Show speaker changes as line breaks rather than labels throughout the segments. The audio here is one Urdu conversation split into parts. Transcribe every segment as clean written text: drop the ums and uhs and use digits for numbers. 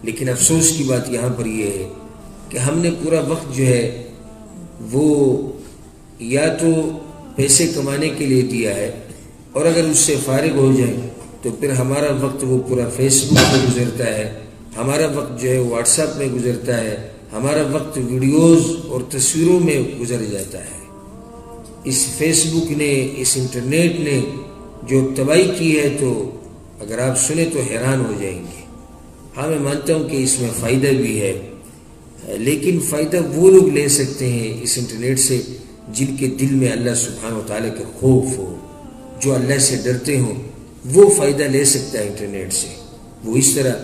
لیکن افسوس کی بات یہاں پر یہ ہے کہ ہم نے پورا وقت جو ہے وہ یا تو پیسے کمانے کے لیے دیا ہے، اور اگر اس سے فارغ ہو جائیں تو پھر ہمارا وقت وہ پورا فیس بک میں گزرتا ہے، ہمارا وقت جو ہے واٹس ایپ میں گزرتا ہے، ہمارا وقت ویڈیوز اور تصویروں میں گزر جاتا ہے۔ اس فیس بک نے، اس انٹرنیٹ نے جو تباہی کی ہے، تو اگر آپ سنیں تو حیران ہو جائیں گے۔ ہاں، میں مانتا ہوں کہ اس میں فائدہ بھی ہے، لیکن فائدہ وہ لوگ لے سکتے ہیں اس انٹرنیٹ سے جن کے دل میں اللہ سبحانہ و تعالیٰ کا خوف ہو، جو اللہ سے ڈرتے ہوں، وہ فائدہ لے سکتا ہے انٹرنیٹ سے۔ وہ اس طرح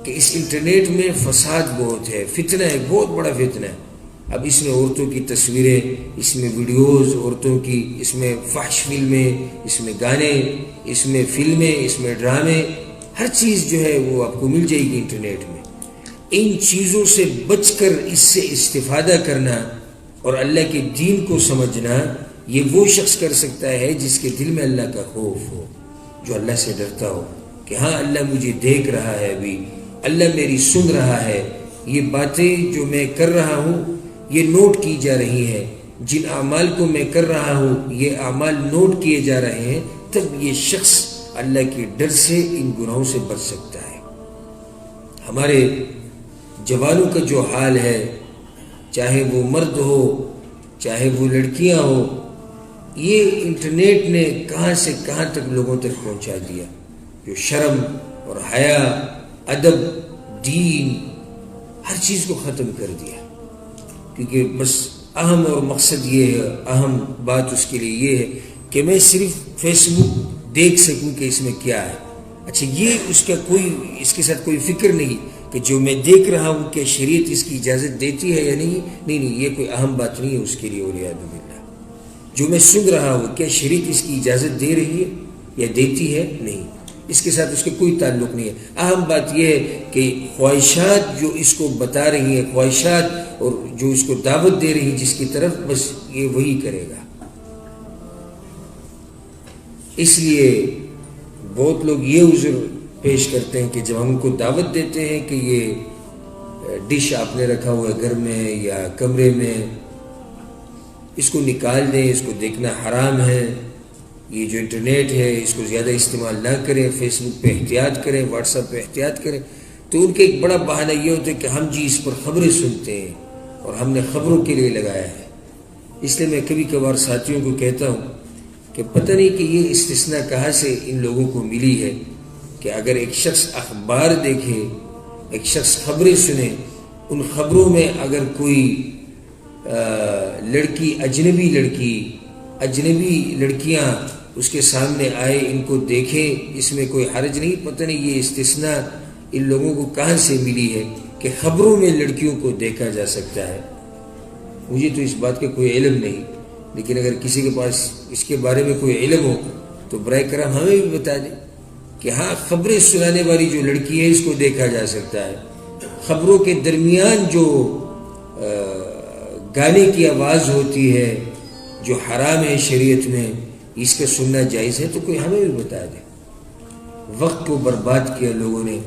کہ اس انٹرنیٹ میں فساد بہت ہے، فتنہ ہے، بہت بڑا فتنہ ہے۔ اب اس میں عورتوں کی تصویریں، اس میں ویڈیوز عورتوں کی، اس میں فحش فلمیں، اس میں گانے، اس میں فلمیں، اس میں ڈرامے، ہر چیز جو ہے وہ آپ کو مل جائے گی انٹرنیٹ میں۔ ان چیزوں سے بچ کر اس سے استفادہ کرنا اور اللہ کے دین کو سمجھنا، یہ وہ شخص کر سکتا ہے جس کے دل میں اللہ کا خوف ہو، جو اللہ سے ڈرتا ہو کہ ہاں اللہ مجھے دیکھ رہا ہے، ابھی اللہ میری سن رہا ہے، یہ باتیں جو میں کر رہا ہوں یہ نوٹ کی جا رہی ہیں، جن اعمال کو میں کر رہا ہوں یہ اعمال نوٹ کیے جا رہے ہیں، تب یہ شخص اللہ کے ڈر سے ان گناہوں سے بچ سکتا ہے۔ ہمارے جوانوں کا جو حال ہے، چاہے وہ مرد ہو چاہے وہ لڑکیاں ہو، یہ انٹرنیٹ نے کہاں سے کہاں تک لوگوں تک پہنچا دیا، جو شرم اور حیا، ادب، دین، ہر چیز کو ختم کر دیا۔ کیونکہ بس اہم اور مقصد یہ ہے، اہم بات اس کے لیے یہ ہے کہ میں صرف فیس بک دیکھ سکوں کہ اس میں کیا ہے۔ اچھا، یہ اس کا کوئی، اس کے ساتھ کوئی فکر نہیں کہ جو میں دیکھ رہا ہوں کہ شریعت اس کی اجازت دیتی ہے یا نہیں، یہ کوئی اہم بات نہیں ہے اس کے لیے۔ والعیاذ باللہ، جو میں سن رہا ہوں کیا شریعت اس کی اجازت دے رہی ہے یا دیتی ہے؟ نہیں، اس کے ساتھ اس کا کوئی تعلق نہیں ہے۔ اہم بات یہ ہے کہ خواہشات جو اس کو بتا رہی ہیں، خواہشات اور جو اس کو دعوت دے رہی ہیں جس کی طرف، بس یہ وہی کرے گا۔ اس لیے بہت لوگ یہ عذر پیش کرتے ہیں کہ جب ہم کو دعوت دیتے ہیں کہ یہ ڈش آپ نے رکھا ہوا ہے گھر میں یا کمرے میں، اس کو نکال دیں، اس کو دیکھنا حرام ہے، یہ جو انٹرنیٹ ہے اس کو زیادہ استعمال نہ کریں، فیس بک پہ احتیاط کریں، واٹس ایپ پہ احتیاط کریں، تو ان کا ایک بڑا بہانہ یہ ہوتا ہے کہ ہم جی اس پر خبریں سنتے ہیں اور ہم نے خبروں کے لیے لگایا ہے۔ اس لیے میں کبھی کبھار ساتھیوں کو کہتا ہوں کہ پتہ نہیں کہ یہ استثناء کہاں سے ان لوگوں کو ملی ہے کہ اگر ایک شخص اخبار دیکھے، ایک شخص خبریں سنے، ان خبروں میں اگر کوئی لڑکی، اجنبی لڑکیاں اس کے سامنے آئے، ان کو دیکھے، اس میں کوئی حرج نہیں۔ پتہ نہیں یہ استثناء ان لوگوں کو کہاں سے ملی ہے کہ خبروں میں لڑکیوں کو دیکھا جا سکتا ہے۔ مجھے تو اس بات کا کوئی علم نہیں، لیکن اگر کسی کے پاس اس کے بارے میں کوئی علم ہو تو برائے کرم ہمیں بھی بتا دیں کہ ہاں، خبریں سنانے والی جو لڑکی ہے اس کو دیکھا جا سکتا ہے، خبروں کے درمیان جو گانے کی آواز ہوتی ہے جو حرام ہے شریعت میں، اس کا سننا جائز ہے، تو کوئی ہمیں بھی بتا دے۔ وقت کو برباد کیا لوگوں نے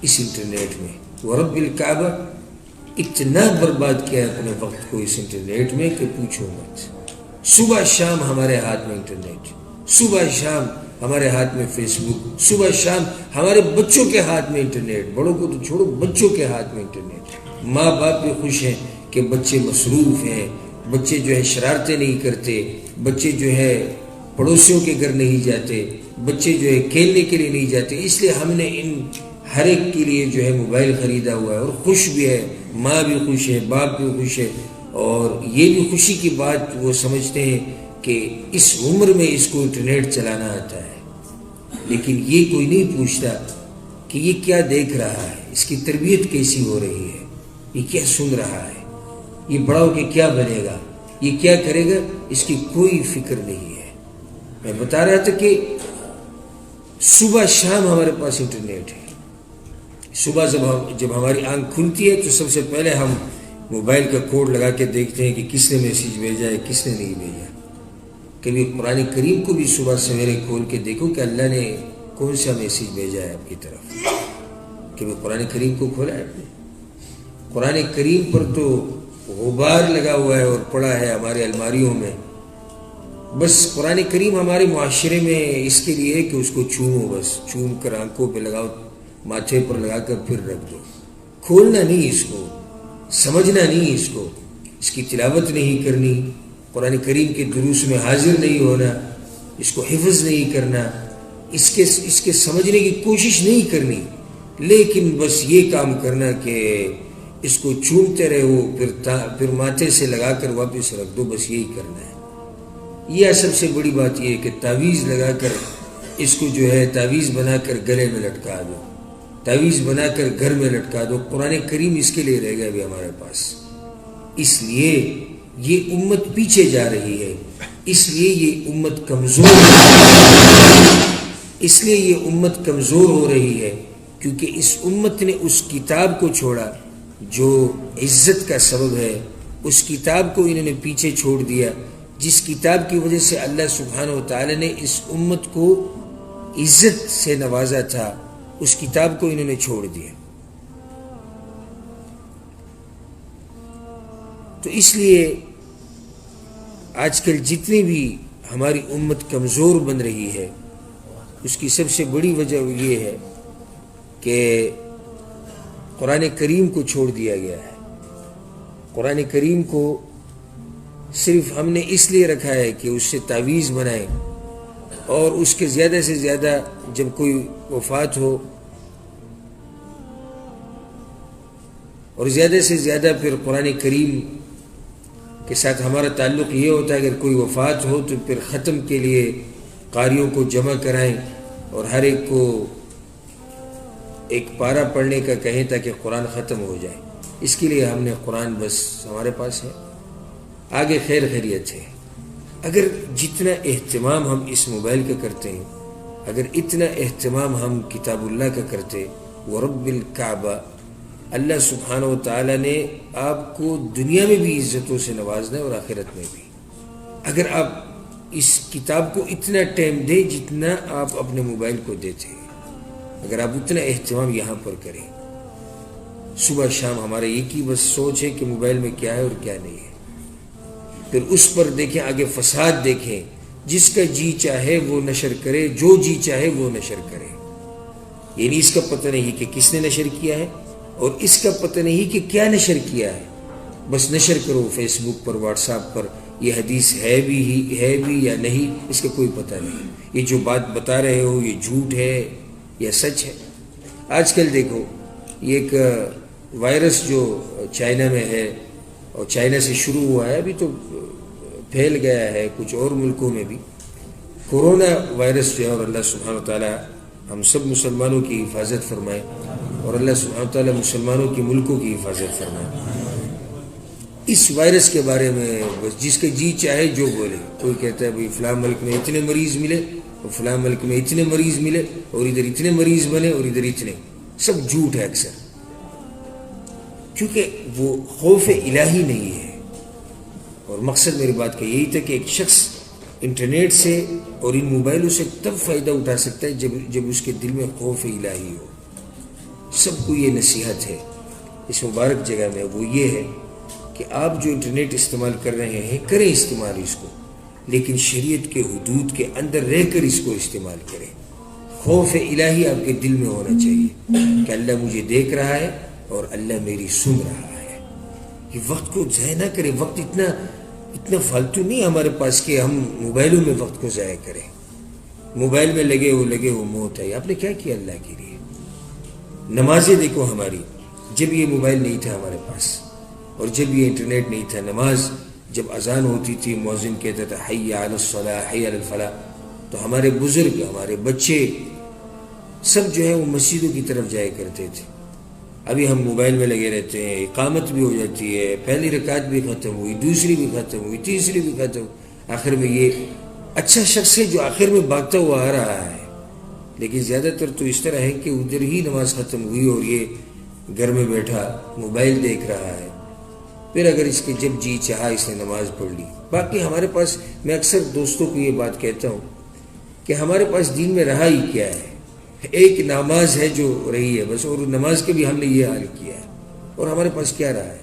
اس انٹرنیٹ میں، ورب الکعبہ اتنا برباد کیا اپنے وقت کو اس انٹرنیٹ میں کہ پوچھو مت۔ صبح شام ہمارے ہاتھ میں انٹرنیٹ، صبح شام ہمارے ہاتھ میں فیس بک، صبح شام ہمارے بچوں کے ہاتھ میں انٹرنیٹ، بڑوں کو تو چھوڑو، بچوں کے ہاتھ میں انٹرنیٹ۔ ماں باپ بھی خوش ہیں کہ بچے مصروف ہیں، بچے جو ہے شرارتیں نہیں کرتے، بچے جو ہے پڑوسیوں کے گھر نہیں جاتے، بچے جو ہے کھیلنے کے لیے نہیں جاتے۔ اس لیے ہم نے ان ہر ایک کے لیے جو ہے موبائل خریدا ہوا ہے، اور خوش بھی ہے، ماں بھی خوش ہے، باپ بھی خوش ہے، اور یہ بھی خوشی کی بات وہ سمجھتے ہیں کہ اس عمر میں اس کو انٹرنیٹ چلانا آتا ہے۔ لیکن یہ کوئی نہیں پوچھتا کہ یہ کیا دیکھ رہا ہے، اس کی تربیت کیسی ہو رہی ہے، یہ کیا سن رہا ہے، یہ بڑا ہو کے کیا بنے گا، یہ کیا کرے گا، اس کی کوئی فکر نہیں ہے۔ میں بتا رہا تھا کہ صبح شام ہمارے پاس انٹرنیٹ ہے۔ صبح جب ہماری آنکھ کھلتی ہے تو سب سے پہلے ہم موبائل کا کوڈ لگا کے دیکھتے ہیں کہ کس نے میسیج بھیجا ہے، کس نے نہیں بھیجا۔ کبھی قرآن کریم کو بھی صبح سویرے کھول کے دیکھو کہ اللہ نے کون سا میسیج بھیجا ہے آپ کی طرف۔ کہ قرآن کریم کو کھولا ہے آپ نے؟ قرآن کریم پر تو غبار لگا ہوا ہے اور پڑا ہے ہمارے الماریوں میں. بس قرآن کریم ہمارے معاشرے میں اس کے لیے کہ اس کو چومو، بس چوم کر آنکھوں پہ لگاؤ، ماتھے پر لگا کر پھر رکھ دو. کھولنا نہیں اس کو، سمجھنا نہیں اس کو، اس کی تلاوت نہیں کرنی، قرآن کریم کے دروس میں حاضر نہیں ہونا، اس کو حفظ نہیں کرنا، اس کے سمجھنے کی کوشش نہیں کرنی، لیکن بس یہ کام کرنا کہ اس کو چومتے رہو، پھر ماتھے سے لگا کر واپس رکھ دو، بس یہی کرنا ہے. یہ سب سے بڑی بات یہ ہے کہ تعویذ لگا کر اس کو جو ہے تعویذ بنا کر گلے میں لٹکا دو، تعویذ بنا کر گھر میں لٹکا دو. قرآن کریم اس کے لیے رہ گیا ابھی ہمارے پاس. اس لیے یہ امت پیچھے جا رہی ہے، اس لیے یہ امت کمزور ہو رہی ہے، کیونکہ اس امت نے اس کتاب کو چھوڑا جو عزت کا سبب ہے. اس کتاب کو انہوں نے پیچھے چھوڑ دیا جس کتاب کی وجہ سے اللہ سبحانہ و تعالی نے اس امت کو عزت سے نوازا تھا. اس کتاب کو انہوں نے چھوڑ دیا. تو اس لیے آج کل جتنی بھی ہماری امت کمزور بن رہی ہے اس کی سب سے بڑی وجہ یہ ہے کہ قرآن کریم کو چھوڑ دیا گیا ہے. قرآن کریم کو صرف ہم نے اس لیے رکھا ہے کہ اس سے تعویذ بنائیں، اور اس کے زیادہ سے زیادہ جب کوئی وفات ہو اور زیادہ سے زیادہ پھر قرآن کریم کے ساتھ ہمارا تعلق یہ ہوتا ہے، اگر کوئی وفات ہو تو پھر ختم کے لیے قاریوں کو جمع کرائیں اور ہر ایک کو ایک پارہ پڑھنے کا کہیں تاکہ قرآن ختم ہو جائے. اس کے لیے ہم نے قرآن بس ہمارے پاس ہے. آگے خیر خیریت ہے. اگر جتنا اہتمام ہم اس موبائل کا کرتے ہیں، اگر اتنا اہتمام ہم کتاب اللہ کا کرتے، ورب الکعبہ، اللہ سبحانہ و تعالی نے آپ کو دنیا میں بھی عزتوں سے نوازنا ہے اور آخرت میں بھی. اگر آپ اس کتاب کو اتنا ٹائم دیں جتنا آپ اپنے موبائل کو دیتے ہیں، اگر آپ اتنا اہتمام یہاں پر کریں، صبح شام ہمارا ایک ہی بس سوچ ہے کہ موبائل میں کیا ہے اور کیا نہیں ہے، پھر اس پر دیکھیں، آگے فساد دیکھیں، جس کا جی چاہے وہ نشر کرے، جو جی چاہے وہ نشر کرے. یعنی اس کا پتہ نہیں کہ کس نے نشر کیا ہے اور اس کا پتہ نہیں کہ کیا نشر کیا ہے، بس نشر کرو فیس بک پر، واٹس ایپ پر. یہ حدیث ہے بھی یا نہیں اس کا کوئی پتہ نہیں. یہ جو بات بتا رہے ہو یہ جھوٹ ہے یا سچ ہے. آج کل دیکھو یہ ایک وائرس جو چائنا میں ہے اور چائنا سے شروع ہوا ہے، ابھی تو پھیل گیا ہے کچھ اور ملکوں میں بھی، کورونا وائرس جو ہے. اور اللہ سبحانہ وتعالی ہم سب مسلمانوں کی حفاظت فرمائے، اور اللہ سبحانہ وتعالی مسلمانوں کی ملکوں کی حفاظت فرمائے. اس وائرس کے بارے میں بس جس کے جی چاہے جو بولے. کوئی کہتا ہے بھئی فلاں ملک میں اتنے مریض ملے اور فلاں ملک میں اتنے مریض ملے اور ادھر اتنے مریض بنے اور ادھر اتنے. سب جھوٹ ہے اکثر، کیونکہ وہ خوف الہی نہیں ہے. اور مقصد میری بات کا یہی تھا کہ ایک شخص انٹرنیٹ سے اور ان موبائلوں سے تب فائدہ اٹھا سکتا ہے جب اس کے دل میں خوف الہی ہو. سب کو یہ نصیحت ہے اس مبارک جگہ میں، وہ یہ ہے کہ آپ جو انٹرنیٹ استعمال کر رہے ہیں کریں استعمال اس کو، لیکن شریعت کے حدود کے اندر رہ کر اس کو استعمال کریں. خوف الہی آپ کے دل میں ہونا چاہیے کہ اللہ مجھے دیکھ رہا ہے اور اللہ میری سن رہا ہے. یہ وقت کو ضائع نہ کریں. وقت اتنا فالتو نہیں ہمارے پاس کہ ہم موبائلوں میں وقت کو ضائع کریں. موبائل میں لگے ہو موت ہے. آپ نے کیا کیا اللہ کے لیے؟ نمازیں دیکھو ہماری، جب یہ موبائل نہیں تھا ہمارے پاس اور جب یہ انٹرنیٹ نہیں تھا، نماز جب اذان ہوتی تھی مؤذن کہتا تھا حی علی الصلاۃ حی علی الفلاح، تو ہمارے بزرگ، ہمارے بچے سب جو ہے وہ مسجدوں کی طرف جایا کرتے تھے. ابھی ہم موبائل میں لگے رہتے ہیں، اقامت بھی ہو جاتی ہے، پہلی رکعت بھی ختم ہوئی، دوسری بھی ختم ہوئی، تیسری بھی ختم، آخر میں یہ اچھا شخص ہے جو آخر میں بھاگتا ہوا آ رہا ہے. لیکن زیادہ تر تو اس طرح ہے کہ ادھر ہی نماز ختم ہوئی اور یہ گھر میں بیٹھا موبائل دیکھ رہا ہے. پھر اگر اس کے جب جی چاہا اس نے نماز پڑھ لی. باقی ہمارے پاس، میں اکثر دوستوں کو یہ بات کہتا ہوں کہ ہمارے پاس دین میں رہا ہی کیا ہے. ایک نماز ہے جو رہی ہے بس، اور نماز کے بھی ہم نے یہ حال کیا ہے، اور ہمارے پاس کیا رہا ہے؟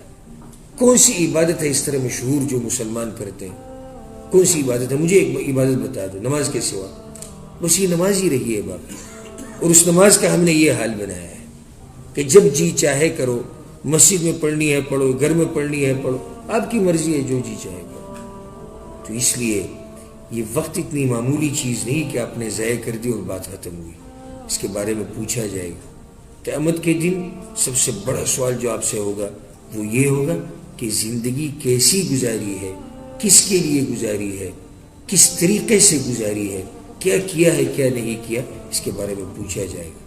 کون سی عبادت ہے اس طرح مشہور جو مسلمان کرتے ہیں؟ کون سی عبادت ہے؟ مجھے ایک عبادت بتا دو نماز کے سوا، بس یہ نماز ہی رہی ہے باقی. اور اس نماز کا ہم نے یہ حال بنایا ہے کہ جب جی چاہے کرو، مسجد میں پڑھنی ہے پڑھو، گھر میں پڑھنی ہے پڑھو، آپ کی مرضی ہے، جو جی چاہے کرو. تو اس لیے یہ وقت اتنی معمولی چیز نہیں کہ آپ نے ضائع کر دی اور بات ختم ہوئی. اس کے بارے میں پوچھا جائے گا. قیامت کے دن سب سے بڑا سوال جو آپ سے ہوگا وہ یہ ہوگا کہ زندگی کیسی گزاری ہے، کس کے لیے گزاری ہے، کس طریقے سے گزاری ہے، کیا کیا ہے کیا نہیں کیا، اس کے بارے میں پوچھا جائے گا.